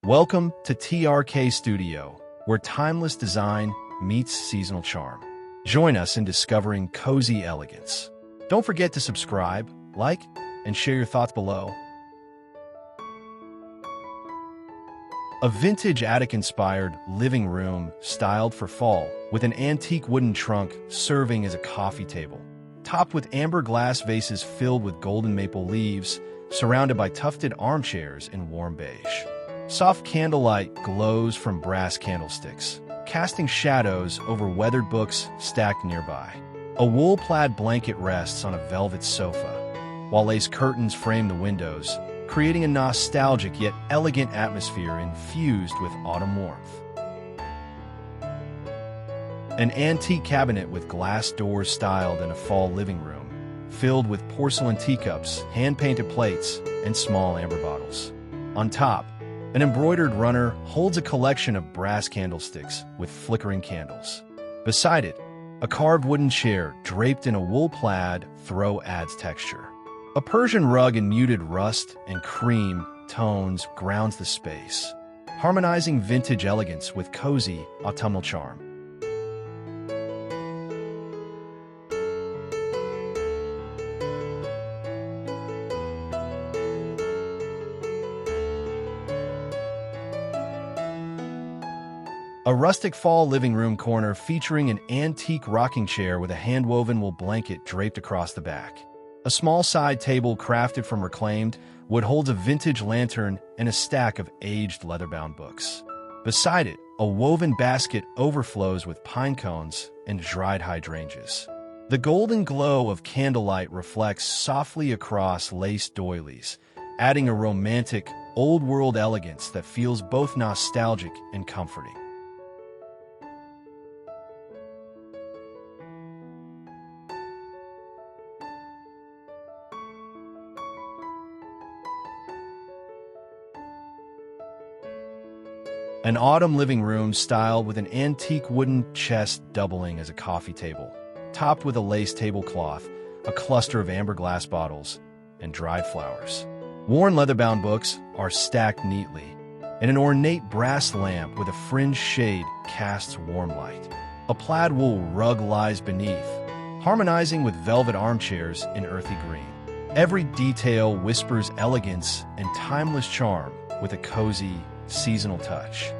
Welcome to TRK Studio, where timeless design meets seasonal charm. Join us in discovering cozy elegance. Don't forget to subscribe, like, and share your thoughts below. A vintage attic-inspired living room styled for fall, with an antique wooden trunk serving as a coffee table. Topped with amber glass vases filled with golden maple leaves, surrounded by tufted armchairs in warm beige. Soft candlelight glows from brass candlesticks, casting shadows over weathered books stacked nearby. A wool plaid blanket rests on a velvet sofa, while lace curtains frame the windows, creating a nostalgic yet elegant atmosphere infused with autumn warmth. An antique cabinet with glass doors styled in a fall living room, filled with porcelain teacups, hand-painted plates, and small amber bottles. On top, an embroidered runner holds a collection of brass candlesticks with flickering candles. Beside it, a carved wooden chair draped in a wool plaid throw adds texture. A Persian rug in muted rust and cream tones grounds the space, harmonizing vintage elegance with cozy autumnal charm. A rustic fall living room corner featuring an antique rocking chair with a hand-woven wool blanket draped across the back. A small side table crafted from reclaimed wood holds a vintage lantern and a stack of aged leather-bound books. Beside it, a woven basket overflows with pine cones and dried hydrangeas. The golden glow of candlelight reflects softly across lace doilies, adding a romantic, old-world elegance that feels both nostalgic and comforting. An autumn living room styled with an antique wooden chest doubling as a coffee table, topped with a lace tablecloth, a cluster of amber glass bottles, and dried flowers. Worn leather-bound books are stacked neatly, and an ornate brass lamp with a fringed shade casts warm light. A plaid wool rug lies beneath, harmonizing with velvet armchairs in earthy green. Every detail whispers elegance and timeless charm with a cozy, seasonal touch.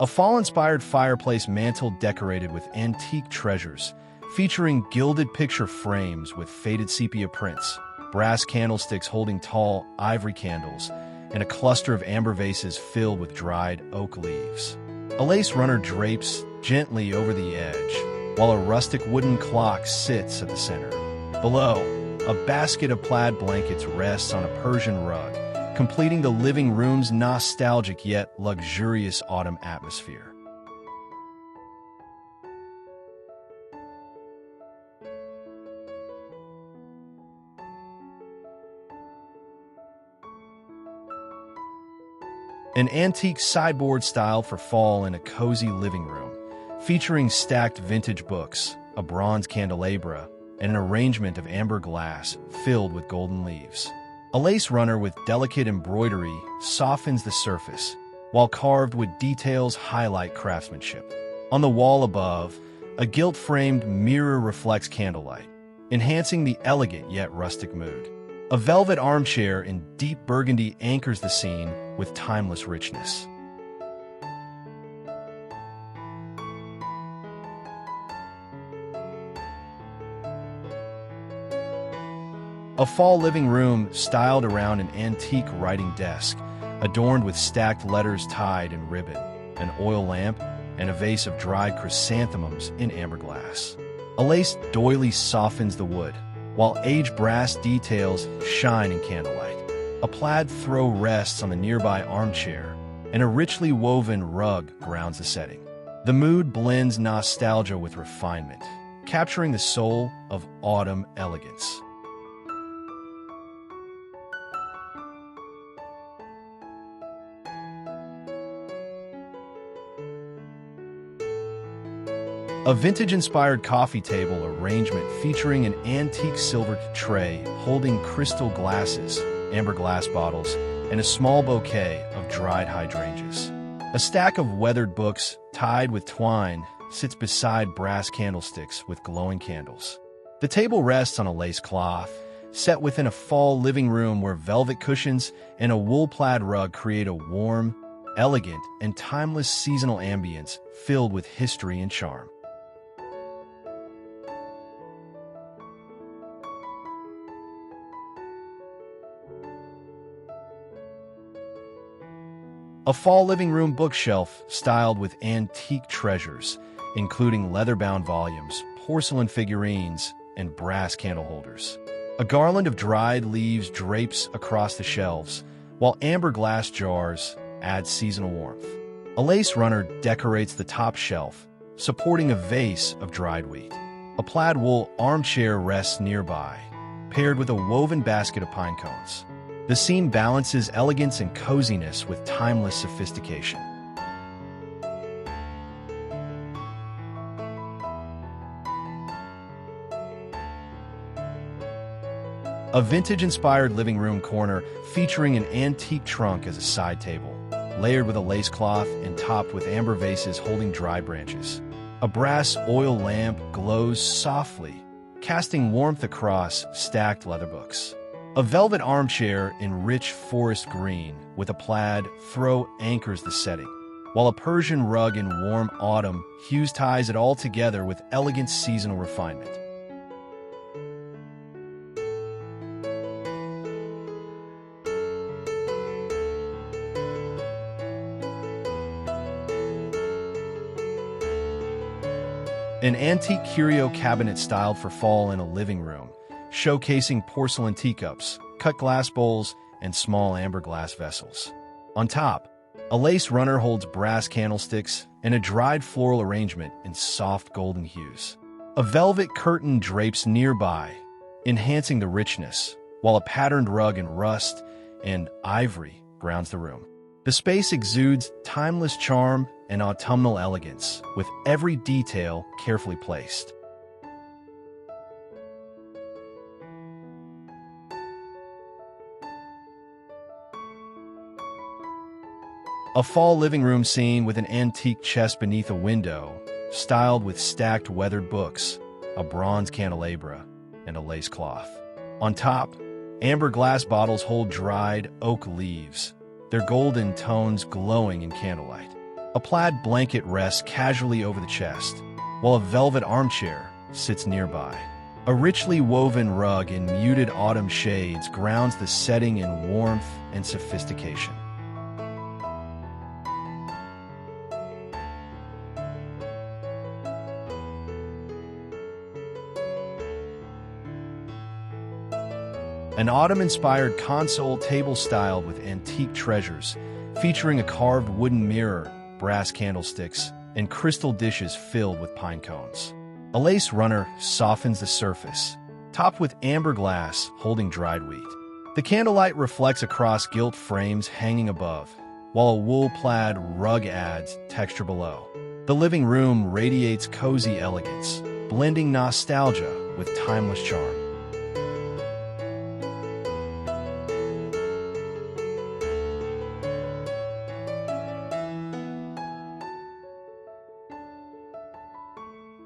A fall-inspired fireplace mantel decorated with antique treasures, featuring gilded picture frames with faded sepia prints, brass candlesticks holding tall ivory candles, and a cluster of amber vases filled with dried oak leaves. A lace runner drapes gently over the edge, while a rustic wooden clock sits at the center. Below, a basket of plaid blankets rests on a Persian rug, completing the living room's nostalgic yet luxurious autumn atmosphere. An antique sideboard styled for fall in a cozy living room, featuring stacked vintage books, a bronze candelabra, and an arrangement of amber glass filled with golden leaves. A lace runner with delicate embroidery softens the surface, while carved wood details highlight craftsmanship. On the wall above, a gilt-framed mirror reflects candlelight, enhancing the elegant yet rustic mood. A velvet armchair in deep burgundy anchors the scene with timeless richness. A fall living room styled around an antique writing desk, adorned with stacked letters tied in ribbon, an oil lamp, and a vase of dried chrysanthemums in amber glass. A lace doily softens the wood, while aged brass details shine in candlelight. A plaid throw rests on the nearby armchair, and a richly woven rug grounds the setting. The mood blends nostalgia with refinement, capturing the soul of autumn elegance. A vintage-inspired coffee table arrangement featuring an antique silver tray holding crystal glasses, amber glass bottles, and a small bouquet of dried hydrangeas. A stack of weathered books tied with twine sits beside brass candlesticks with glowing candles. The table rests on a lace cloth, set within a fall living room where velvet cushions and a wool plaid rug create a warm, elegant, and timeless seasonal ambience filled with history and charm. A fall living room bookshelf styled with antique treasures, including leather-bound volumes, porcelain figurines, and brass candle holders. A garland of dried leaves drapes across the shelves, while amber glass jars add seasonal warmth. A lace runner decorates the top shelf, supporting a vase of dried wheat. A plaid wool armchair rests nearby, paired with a woven basket of pine cones. The scene balances elegance and coziness with timeless sophistication. A vintage-inspired living room corner featuring an antique trunk as a side table, layered with a lace cloth and topped with amber vases holding dry branches. A brass oil lamp glows softly, casting warmth across stacked leather books. A velvet armchair in rich forest green with a plaid throw anchors the setting, while a Persian rug in warm autumn hues ties it all together with elegant seasonal refinement. An antique curio cabinet styled for fall in a living room, showcasing porcelain teacups, cut glass bowls, and small amber glass vessels. On top, a lace runner holds brass candlesticks and a dried floral arrangement in soft golden hues. A velvet curtain drapes nearby, enhancing the richness, while a patterned rug in rust and ivory grounds the room. The space exudes timeless charm and autumnal elegance, with every detail carefully placed. A fall living room scene with an antique chest beneath a window, styled with stacked weathered books, a bronze candelabra, and a lace cloth. On top, amber glass bottles hold dried oak leaves, their golden tones glowing in candlelight. A plaid blanket rests casually over the chest, while a velvet armchair sits nearby. A richly woven rug in muted autumn shades grounds the setting in warmth and sophistication. An autumn-inspired console table styled with antique treasures, featuring a carved wooden mirror, brass candlesticks, and crystal dishes filled with pine cones. A lace runner softens the surface, topped with amber glass holding dried wheat. The candlelight reflects across gilt frames hanging above, while a wool plaid rug adds texture below. The living room radiates cozy elegance, blending nostalgia with timeless charm.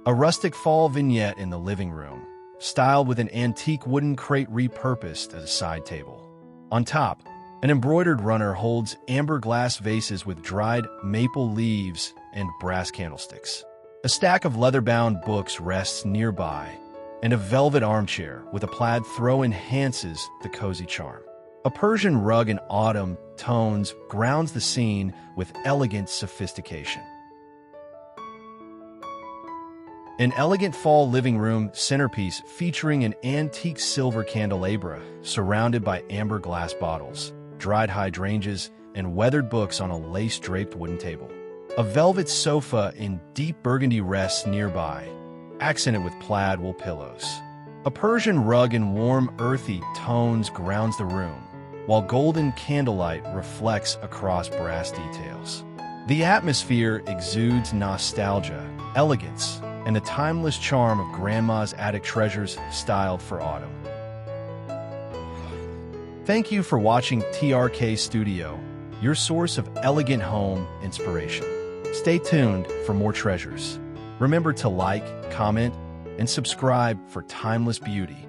A rustic fall vignette in the living room, styled with an antique wooden crate repurposed as a side table. On top, an embroidered runner holds amber glass vases with dried maple leaves and brass candlesticks. A stack of leather-bound books rests nearby, and a velvet armchair with a plaid throw enhances the cozy charm. A Persian rug in autumn tones grounds the scene with elegant sophistication. An elegant fall living room centerpiece featuring an antique silver candelabra surrounded by amber glass bottles, dried hydrangeas, and weathered books on a lace-draped wooden table. A velvet sofa in deep burgundy rests nearby, accented with plaid wool pillows. A Persian rug in warm, earthy tones grounds the room, while golden candlelight reflects across brass details. The atmosphere exudes nostalgia, elegance, and the timeless charm of Grandma's attic treasures styled for autumn. Thank you for watching TRK Studio, your source of elegant home inspiration. Stay tuned for more treasures. Remember to like, comment, and subscribe for timeless beauty.